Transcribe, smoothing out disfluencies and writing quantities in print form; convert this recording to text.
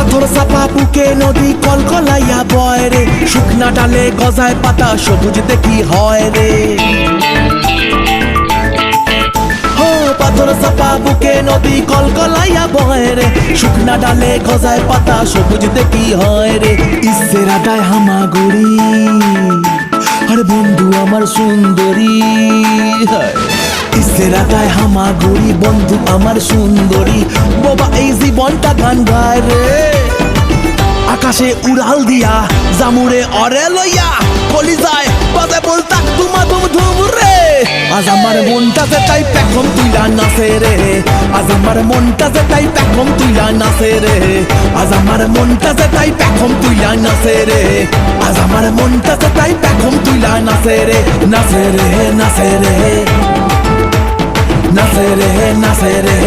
পাথর চাপা বুকে নদী কলকলাইয়া বয় রে, শুকনা ডালে গজায় পাতা সবুজ দেখি হয় রে। পাথর চাপা বুকে নদী কলকলাইয়া বয় রে, শুকনা ডালে গজায় পাতা সবুজ দেখি হয় রে। ইসেরাটায় হামাগুড়ি আরে বন্ধু আমার সুন্দরী, ইসেরাটায় হামাগুড়ি বন্ধু আমার সুন্দরী। বাবা এই জীবনটা গান গায় রে, আকাশে উড়াল দিয়া জামুরে অরে লইয়া কলিজায় বাজে বলতাক তুমা ধুম ধুম রে। আজ আমার মনটা যে তাই পেখম তুইলা নাচে রে, আজ আমার মনটা যে তাই পেখম তুইলা নাচে রে, আজ আমার মনটা যে তাই পেখম তুইলা নাচে রে, আজ আমার মনটা যে তাই পেখম তুইলা নাচে রে। নাচে রে নাচে রে নাচে রে নাচে রে।